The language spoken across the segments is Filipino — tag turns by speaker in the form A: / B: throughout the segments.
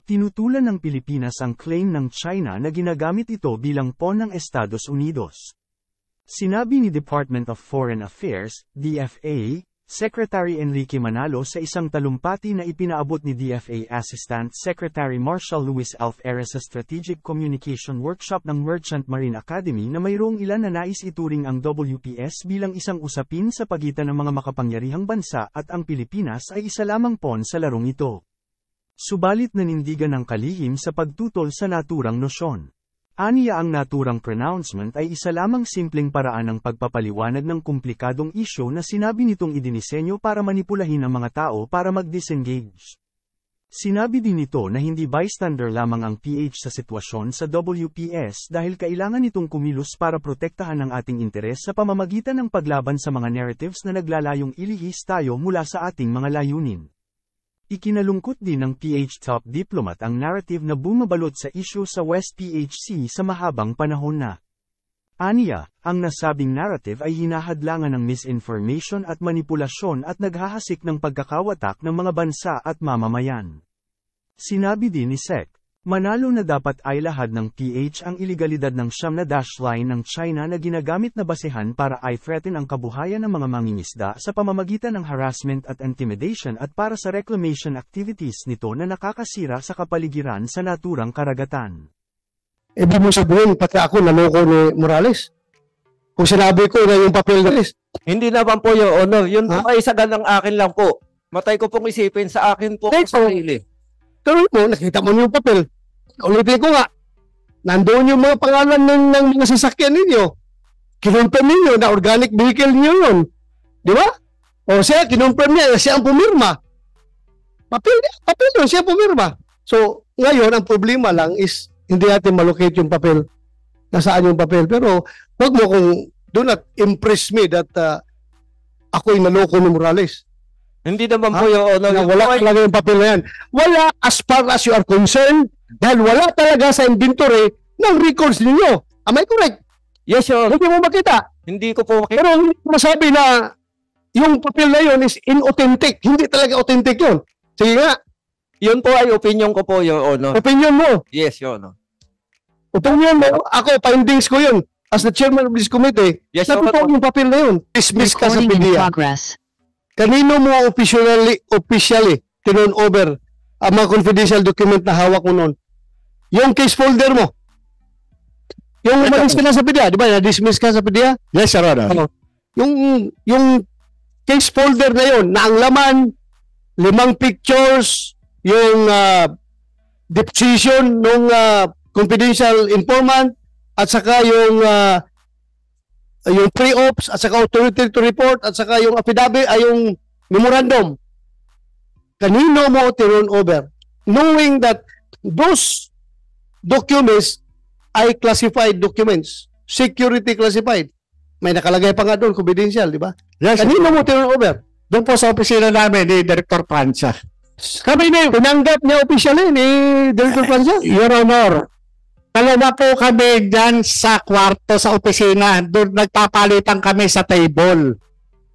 A: Tinutulan ng Pilipinas ang claim ng China na ginagamit ito bilang pawn ng Estados Unidos. Sinabi ni Department of Foreign Affairs, DFA, Secretary Enrique Manalo sa isang talumpati na ipinaabot ni DFA Assistant Secretary Marshal Luis Alferez sa Strategic Communication Workshop ng Merchant Marine Academy na mayroong ilan na nais ituring ang WPS bilang isang usapin sa pagitan ng mga makapangyarihang bansa at ang Pilipinas ay isa lamang pawn sa larong ito. Subalit nanindigan ng kalihim sa pagtutol sa naturang nosyon. Aniya ang naturang pronouncement ay isa lamang simpleng paraan ng pagpapaliwanag ng komplikadong isyu na sinabi nitong idinisenyo para manipulahin ang mga tao para mag-disengage. Sinabi din nito na hindi bystander lamang ang PH sa sitwasyon sa WPS dahil kailangan nitong kumilos para protektahan ang ating interes sa pamamagitan ng paglaban sa mga narratives na naglalayong ilihis tayo mula sa ating mga layunin. Ikinalungkot din ng PH top diplomat ang narrative na bumabalot sa isyu sa West PHC sa mahabang panahon na. Aniya, ang nasabing narrative ay hinahadlangan ng misinformation at manipulasyon at naghahasik ng pagkakawatak ng mga bansa at mamamayan. Sinabi din ni Sec. Manalo na dapat ay lahad ng PH ang ilegalidad ng siyam na dash line ng China na ginagamit na basehan para i-threaten ang kabuhayan ng mga mangingisda sa pamamagitan ng harassment at intimidation at para sa reclamation activities nito na nakakasira sa kapaligiran sa naturang karagatan.
B: Ibig mo sabihin, pati ako naloko ni Morales. Kung sinabi ko na yung papel na list.
C: Hindi naman po, Your Honor. Yun po ay sagal ng akin lang po. Matay ko pong isipin sa akin po ang sarili.
B: Pero mo, nakita mo yung papel. Ulitin ko nga, nandoon yung mga pangalan ng mga sasakyan ninyo. Kinonfirm ninyo na organic vehicle niyo yun. Di ba? O siya, kinonfirm niya, siya ang pumirma. Papel doon, siya pumirma. So, ngayon, ang problema lang is, hindi natin malocate yung papel. Nasaan yung papel. Pero, wag mo kung, do not impress me that ako'y naloko ni Morales.
C: Hindi naman po, Your Honor.
B: Wala talaga yung papel na yan. Wala as far as you are concerned, dahil wala talaga sa inventory ng records ninyo. Am I correct?
C: Yes, Your Honor.
B: Hindi mo makita.
C: Hindi ko po makita.
B: Pero hindi mo masabi na yung papel na yun is inauthentic. Hindi talaga authentic yun. Sige nga.
C: Yun po ay opinion ko po, Your Honor.
B: Opinion mo.
C: Yes, Your Honor.
B: Opinion mo. Ako, findings ko yun. As the chairman of this committee,
C: yes, Your
B: napito yung papel na yun. Dismiss ka sa PDEA. Kanino mo officially turn over ang mga confidential document na hawak mo noon? Yung case folder mo. Yung umalis ka na sa PDEA, di ba? Na-dismiss ka sa PDEA?
D: Yes, Your Honor.
B: Yung case folder na yun, na ang laman, 5 pictures, yung deposition ng confidential informant, at saka yung pre-ops, at saka authority to report, at saka yung affidavit, ay yung memorandum. Kanino mo turn over? Knowing that those documents ay classified documents. Security classified. May nakalagay pa nga doon, confidential, di ba?
D: Yes,
B: kanino mo turn over?
D: doon po sa opisina namin ni Director Francia.
B: Kami na pinanggap niya officially ni Director Francia.
D: Your Honor, dalawa po kami dyan sa kwarto sa opisina. Doon nagpapalitan kami sa table.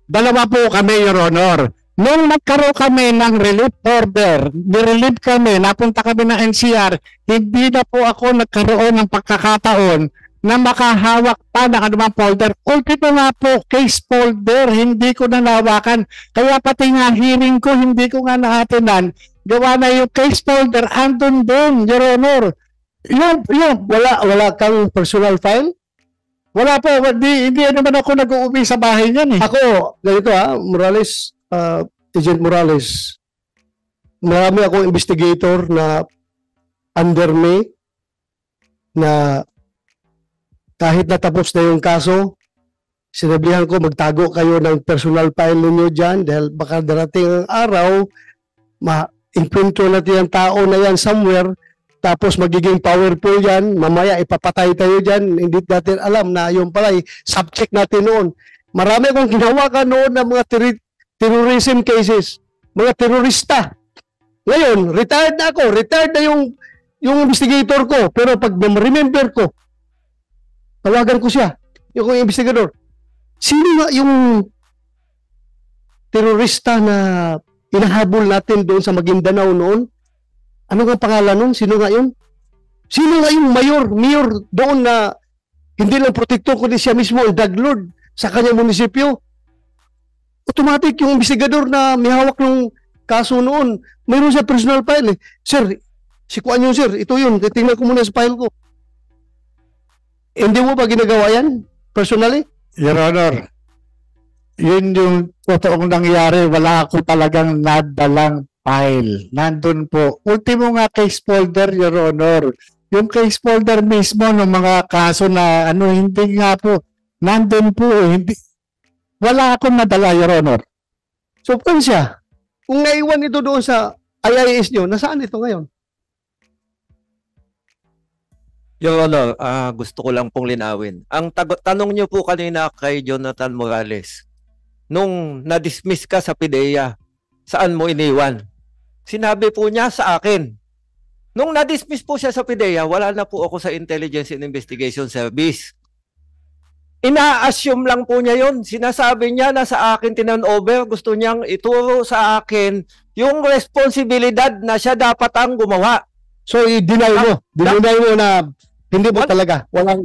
D: Dalawa po kami, Your Honor. Nung nagkaroon kami ng relief order, nirelieve kami, napunta kami ng NCR, hindi na po ako nagkaroon ng pagkakataon na makahawak pa ng anumang folder. Ultimo nga po, case folder, hindi ko nanawakan. Kaya pati nga hearing ko, hindi ko nga naatinan. Gawa na yung case folder, andun doon, Your Honor.
B: Wala kang personal file?
D: Wala po, hindi naman ako nag-uuwi sa bahay niyan eh.
B: Ako, ganito Morales, Agent Morales, marami akong investigator na under me na kahit natapos na yung kaso, sinabihan ko magtago kayo ng personal file ninyo dyan dahil baka darating ang araw, ma-encounter natin ang tao na yan somewhere, tapos magiging powerful yan, mamaya ipapatay tayo dyan, hindi natin alam na yung pala, subject natin noon. Marami akong ginawakan noon ng mga terrorism cases, mga terorista. Ngayon, retired na ako, retired na yung investigator ko, pero pag remember ko, tawagan ko siya, yung investigator. Sino nga yung terorista na inahabol natin doon sa Maguindanao noon? Ano nga pangalan nun? Sino nga yun? Sino nga yung mayor doon na hindi lang protektor kundi siya mismo ang drug lord sa kanyang munisipyo? Automatic yung investigador na may hawak ng kaso noon, mayroon siya personal file. Sir, si Kuan yun, sir. Ito yun. Tingnan ko muna sa file ko. Hindi mo ba ginagawa yan? Personally?
D: Your Honor, yun yung totoong nangyari. Wala ako talagang nadalang file. Nandun po. Ultimo nga case folder, Your Honor. Yung case folder mismo ng mga kaso na hindi nga po. Nandun po. Hindi. Wala akong nadala, Your Honor.
B: So, kung siya, kung naiwan ito doon sa IIS nyo, nasaan ito ngayon?
C: Your Honor, gusto ko lang pong linawin. Ang tanong niyo po kanina kay Jonathan Morales, nung na-dismiss ka sa PIDEA, saan mo iniwan? Sinabi po niya sa akin. Nung na-dismiss po siya sa PIDEA, wala na po ako sa Intelligence and Investigation Service. Ina-assume lang po niya yon. Sinasabi niya na sa akin tinan-over, gusto niyang ituro sa akin yung responsibilidad na siya dapat ang gumawa.
B: So, i-deny mo. Deny mo na hindi mo talaga. Walang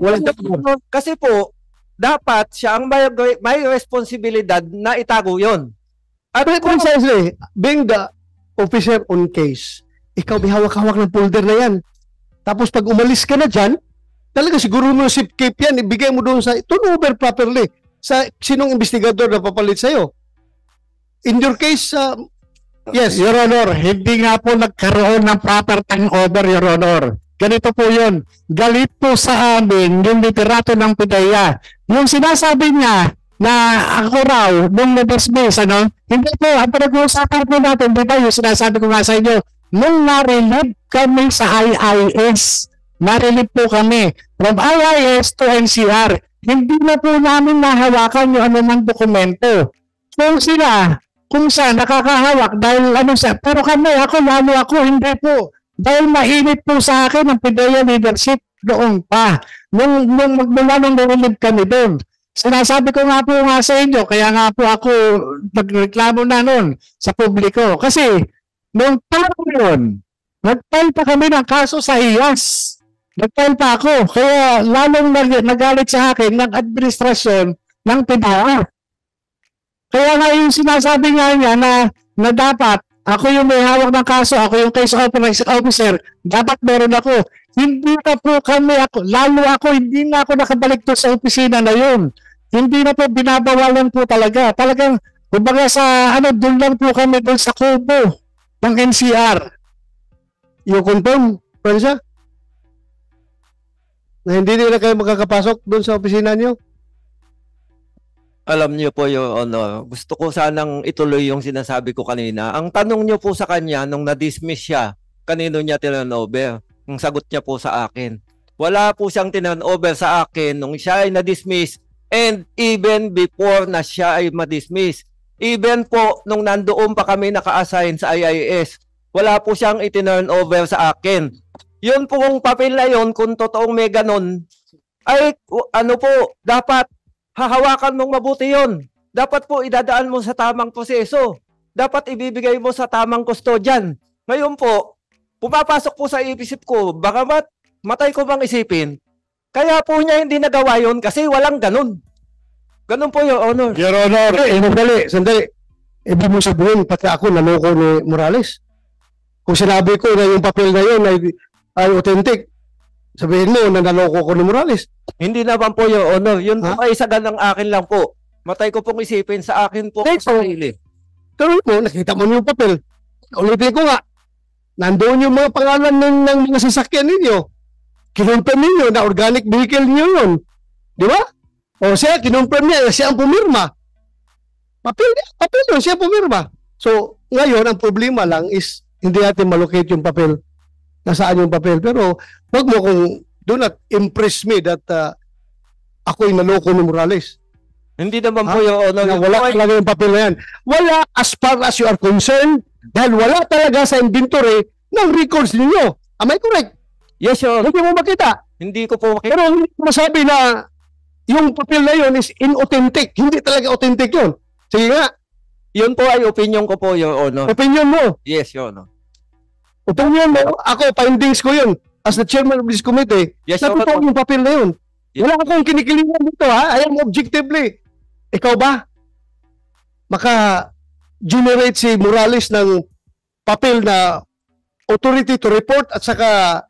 C: kasi po, dapat siya ang may responsibilidad na itago yon.
B: At precisely, being the officer on case, ikaw may hawak-hawak ng folder na yan. Tapos pag umalis ka na dyan, talaga siguro mo zip keep yan, ibigay mo doon sa, turn over properly sa sinong investigador na papalit sa'yo. In your case, yes.
D: Your Honor, hindi nga po nagkaroon ng proper turnover, Your Honor. Ganito po yun. Galit po sa amin yung literato ng PIDEA. Yung sinasabi niya na ako raw, nung na-dismiss, hindi po, ang pinag-uusapan po natin, di ba yung sinasabi ko nga sa inyo, nung na-relieve kami sa IIS, na-relieve po kami from IIS to NCR, hindi na po namin nahawakan yung anumang dokumento. Kung sila, kung saan nakakahawak dahil pero kami, lalo ako, hindi po. Dahil mainit po sa akin ang PIDEA leadership noon pa. Nung magmula nung na-relieve kami doon. Sinasabi ko nga po sa inyo, kaya nga po ako nagreklamo na noon sa publiko. Kasi, nung panahon yun, nag-file pa kami ng kaso sa IAS. Nag-file pa ako. Kaya lalong nagalit sa akin ng administrasyon ng PIDEA. Kaya nga yung sinasabi nga niya na dapat ako yung may hawak ng kaso, ako yung case officer, dapat meron ako. Hindi na po kami, lalo ako, hindi na ako nakabalik to sa opisina na yun. Hindi na po, binabawalan po talaga. Talagang, kumbaga sa, doon lang po kami doon sa kubo ng NCR.
B: You confirm, Francia? Na hindi na kayo makakapasok doon sa opisina niyo?
C: Alam niyo po, Your Honor, gusto ko sanang ituloy yung sinasabi ko kanina. Ang tanong niyo po sa kanya, nung na-dismiss siya, kanino niya tinan-over? Ang sagot niya po sa akin. Wala po siyang tinan-over sa akin nung siya ay na-dismiss and even before na siya ay ma-dismiss. Even po nung nandoon pa kami naka-assign sa IIS, wala po siyang itinurn-over sa akin. Yun pong papel na yun, kung totoong may ganon, ay dapat hahawakan mong mabuti yon. Dapat po idadaan mo sa tamang proseso. Dapat ibibigay mo sa tamang kustodyan. Ngayon po, pumapasok po sa isip ko, baka matay ko bang isipin? Kaya po niya hindi nagawa yon kasi walang ganun. Ganun po, Your Honor.
D: Your Honor.
B: Sandali. Ibig mo sabihin, pati ako naloko ni Morales. Kung sinabi ko na yung papel na yun ay authentic, sabihin mo na naloko ko ni Morales.
C: Hindi naman po, Your Honor. Yun po ay sagal ng akin lang po. Matay ko pong isipin sa akin po sa sarili.
B: Pero mo, nakita mo yung papel. Ulitin ko nga, nandoon yung mga pangalan ng mga sasakyan ninyo. Kinonfirm ninyo na organic vehicle niyo yun. Di ba? O siya, kinonfirm niya, siya ang pumirma. Papel yun, siya pumirma. So, ngayon, ang problema lang is hindi natin malocate yung papel. Nasaan yung papel. Pero, wag mo kung do not impress me that ako yung naloko ni Morales.
C: Hindi naman po, Your Honor.
B: Wala talaga yung papel na yan. Wala as far as you are concerned dahil wala talaga sa inventory ng records ninyo. Am I correct?
C: Yes, Your Honor.
B: Hindi mo makita.
C: Hindi ko po makita.
B: Pero hindi mo masabi na yung papel na yun is inauthentic. Hindi talaga authentic yun. Sige nga.
C: Yun po ay opinion ko po, Your Honor.
B: Opinion mo.
C: Yes, Your Honor.
B: Opinion mo, ako, findings ko yun. As the chairman of this committee,
C: Yes, Your
B: natutuwa
C: Honor.
B: yung papel na yun. Wala akong kinikilingan dito, ha? I am objectively. Ikaw ba? Maka-generate si Morales ng papel na authority to report at saka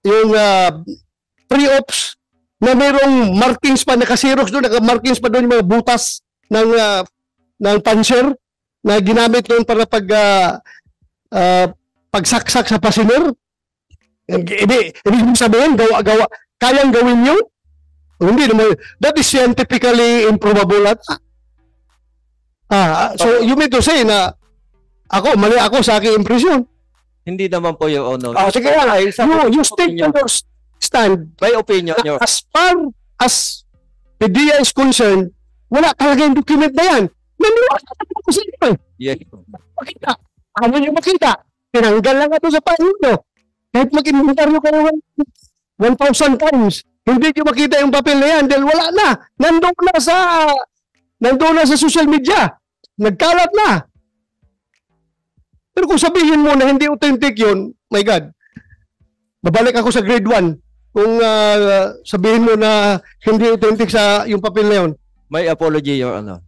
B: yung pre-ops na mayroong markings pa, naka-xerox doon, naka-markings pa doon yung mga butas ng puncher na ginamit doon para pagsaksak sa passenger. Ibig sabihin, gawa, kayang gawin yun? Hindi naman. That is scientifically improbable. So you mean to say na mali ako sa aking impression.
C: Hindi naman po, Your Honor.
B: Sige nga, you stick to your stand.
C: May opinion, Your
B: As far as the DIA is concerned, wala talaga yung document na yan. Naniwala ko sa inyo.
C: Yes.
B: Makita. Ano yung makita? Tinanggal lang ito sa paano. Kahit mag-inventaryo ka naman 1,000 times, hindi nyo makita yung papel na yan dahil wala na. Nandun na sa social media. Nagkalat na. Pero kung sabihin mo na hindi authentic yun, my God, babalik ako sa grade 1. Kung sabihin mo na hindi authentic sa yung papel na yun.
C: May apology, Your Honor.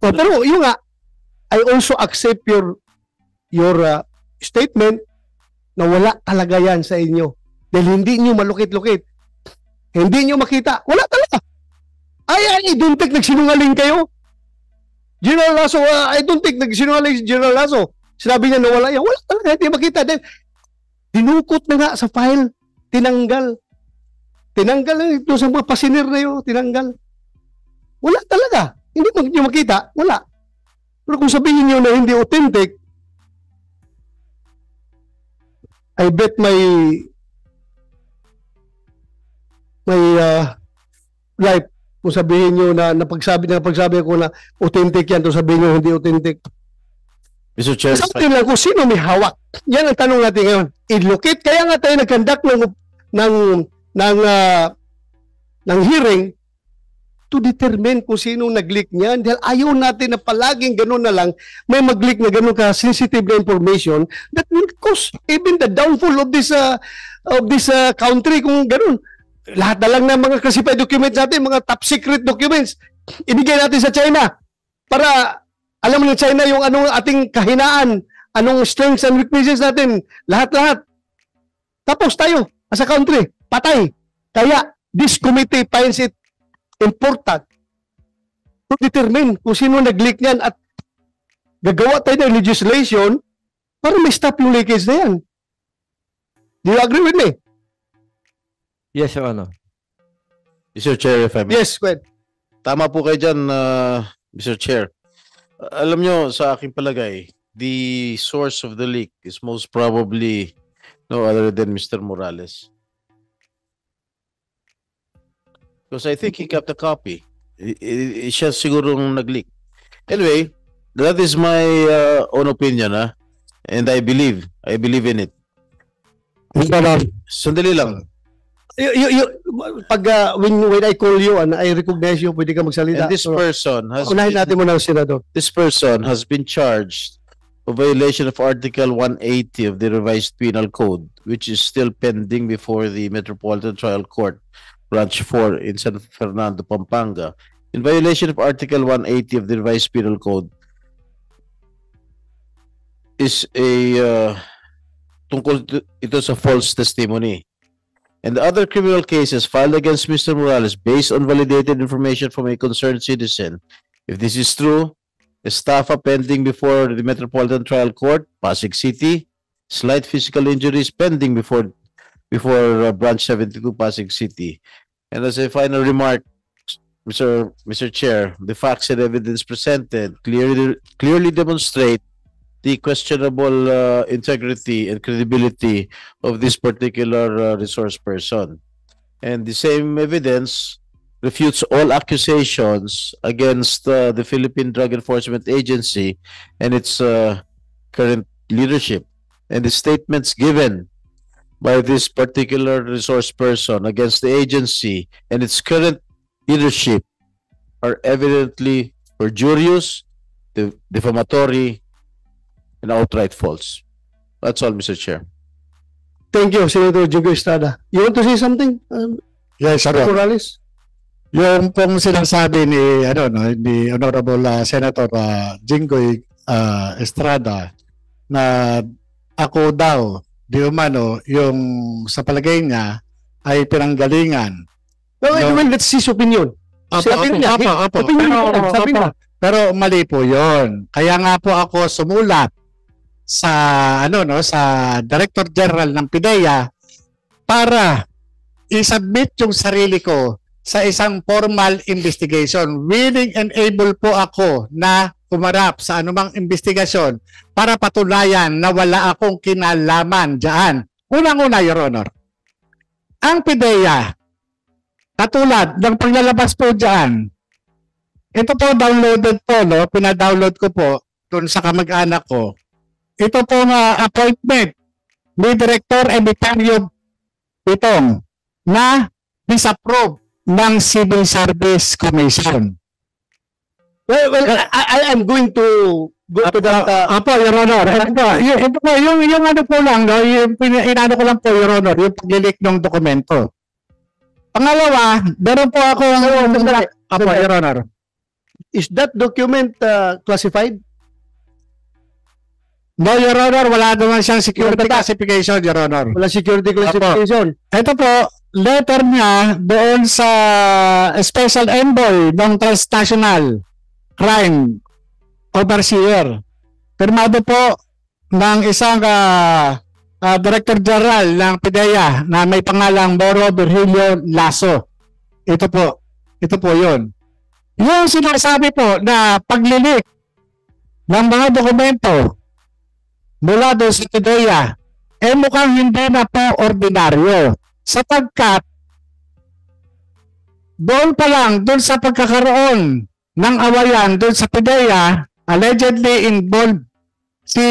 B: Pero yun nga, I also accept your statement na wala talaga yan sa inyo. Dahil hindi nyo malukit-lukit. Hindi nyo makita. Wala talaga. I don't think nagsinungaling kayo. General Lasso, I don't think nagsinungaling si General Lasso. Sinabi niya na wala yan. Wala talaga. Hindi makita. Dahil dinukot na nga sa file. Tinanggal. Tinanggal na ito sa mga pasiner na yun. Tinanggal. Wala talaga. Hindi nyo makita. Wala. Pero kung sabihin nyo na hindi authentic, I bet may life kung sabihin nyo na napagsabi ko na authentic yan, to sabihin nyo hindi authentic.
E: Mr. Chair,
B: Sa atin lang kung sino may hawak. Yan ang tanong natin ngayon. I-locate. Kaya nga tayo nag-conduct ng hearing to determine kung sino nag-leak niyan. Dahil ayaw natin na palaging ganun na lang may mag-leak na ganun ka sensitive na information that will cause even the downfall of this country kung ganun. Lahat na lang ng mga classified documents natin, mga top secret documents, ibigay natin sa China para alam mo ng China yung anong ating kahinaan, anong strengths and weaknesses natin, lahat-lahat. Tapos tayo, as a country, patay. Kaya, this committee finds it important to determine kung sino nag-leak niyan at gagawa tayo ng legislation para may stop yung leakage na yan. Do you agree with me?
C: Yes, Your Honor.
E: Mr. Chair, if I may.
B: Yes, go ahead.
E: Tama po kayo dyan, Mr. Chair. Alam nyo, sa aking palagay, the source of the leak is most probably no other than Mr. Morales. Because I think he kept a copy. Siya sigurong nag-leak. Anyway, that is my own opinion, and I believe in it. Sandali lang.
B: When I call you and I recognize you, pwede ka magsalita.
E: And this person has
B: unahin natin muna ang senador.
E: This person has been charged of violation of Article 180 of the Revised Penal Code, which is still pending before the Metropolitan Trial Court, Branch 4 in San Fernando, Pampanga. In violation of Article 180 of the Revised Penal Code is tungkol ito sa false testimony. And the other criminal cases filed against Mr. Morales based on validated information from a concerned citizen. If this is true, estafa pending before the Metropolitan Trial Court, Pasig City, slight physical injuries pending before Branch 72, Pasig City. And as a final remark, Mr. Chair, the facts and evidence presented clearly demonstrate the questionable integrity and credibility of this particular resource person. And the same evidence refutes all accusations against the Philippine Drug Enforcement Agency and its current leadership. And the statements given by this particular resource person against the agency and its current leadership are evidently perjurious, defamatory, and outright false. That's all, Mr. Chair.
B: Thank you, Senator Jingo Estrada. You want to say something,
D: Yes, sir.
B: Morales?
D: Yung pong sinasabi ni ni Honorable Senator Jinggoy Estrada na ako daw di umano yung sa palagay niya ay pinanggalingan.
B: Well, that's his opinion. Sabi niya.
D: Pero mali po 'yon. Kaya nga po ako sumulat sa sa Director General ng PIDEA para i-submit yung sarili ko sa isang formal investigation. Willing and able po ako na kumarap sa anumang investigasyon para patunayan na wala akong kinalaman dyan. Unang-una, Your Honor, ang PIDEA, katulad ng paglalabas po dyan, ito po downloaded po, pinadownload ko po dun sa kamag-anak ko. Ito po nga appointment ni Director Emitario Pitong na disapprove ng Civil Service Commission.
B: Well, I'm going to go to that.
D: Apo, Your Honor. Ito po, yung ano po lang, yung inano ko lang po, Your Honor, yung paglilik ng dokumento. Pangalawa, meron po ako Apo, Your Honor.
B: Is that document classified?
D: No, Your Honor, wala naman siyang security classification, Your Honor.
B: Wala security classification.
D: Ito po, letter niya doon sa Special Envoy ng Transnational Crime Overseer. Firmado po ng isang Director General ng PIDEA na may pangalang Moro Virgilio Lasso. Ito po yun. Yung sinasabi po na paglilik ng mga dokumento mula doon sa PIDEA, mukhang hindi na po ordinaryo. Sapagkat doon pa lang, doon sa pagkakaroon ng awayan doon sa PIDEA, allegedly involved si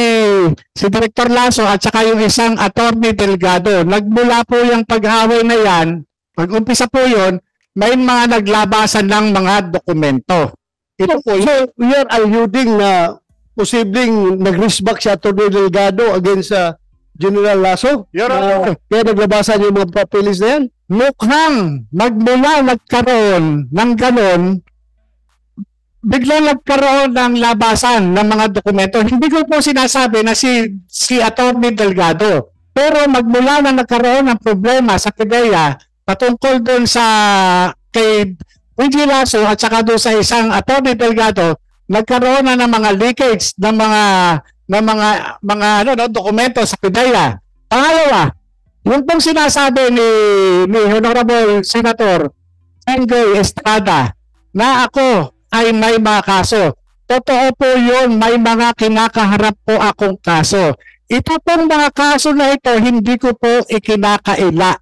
D: Director Lasso at saka yung isang Attorney Delgado. Nagmula po yung pag-away na yan, pag-umpisa po yun, may mga naglabasan ng mga dokumento. Ito po.
B: So, we are alluding na posibleng nag-riskback si Attorney Delgado against General Lasso? Kaya naglabasan yung mga papilis na yan?
D: Mukhang magmula nagkaroon ng ganon, biglang nagkaroon ng labasan ng mga dokumento. Hindi ko po sinasabi na si Attorney Delgado. Pero magmula na nagkaroon ng problema sa PIDEA patungkol doon sa kay PG Lasso at saka doon sa isang Attorney Delgado, nagkaroon na ng mga leakage ng mga dokumento sa PIDEA. Pangalawa, yung pong sinasabi ni Honorable Senator Jingo Estrada na ako ay may mga kaso. Totoo po yun, may mga kinakaharap po akong kaso. Ito pong mga kaso na ito, hindi ko po ikinakaila.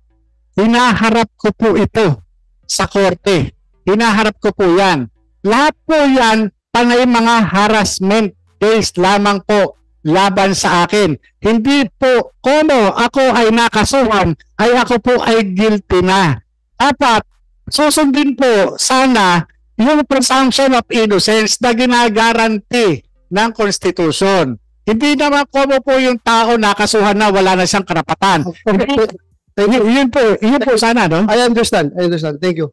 D: Hinaharap ko po ito sa korte. Hinaharap ko po yan. Lahat po yan, panay mga harassment case lamang po laban sa akin. Hindi po, kono ako ay nakasuhan, ay ako po ay guilty na. Dapat, susundin po sana yung presumption of innocence na ginagaranti ng Constitution. Hindi naman kono po yung tao nakasuhan na wala na siyang karapatan. Yun po sana, no?
B: I understand. Thank you.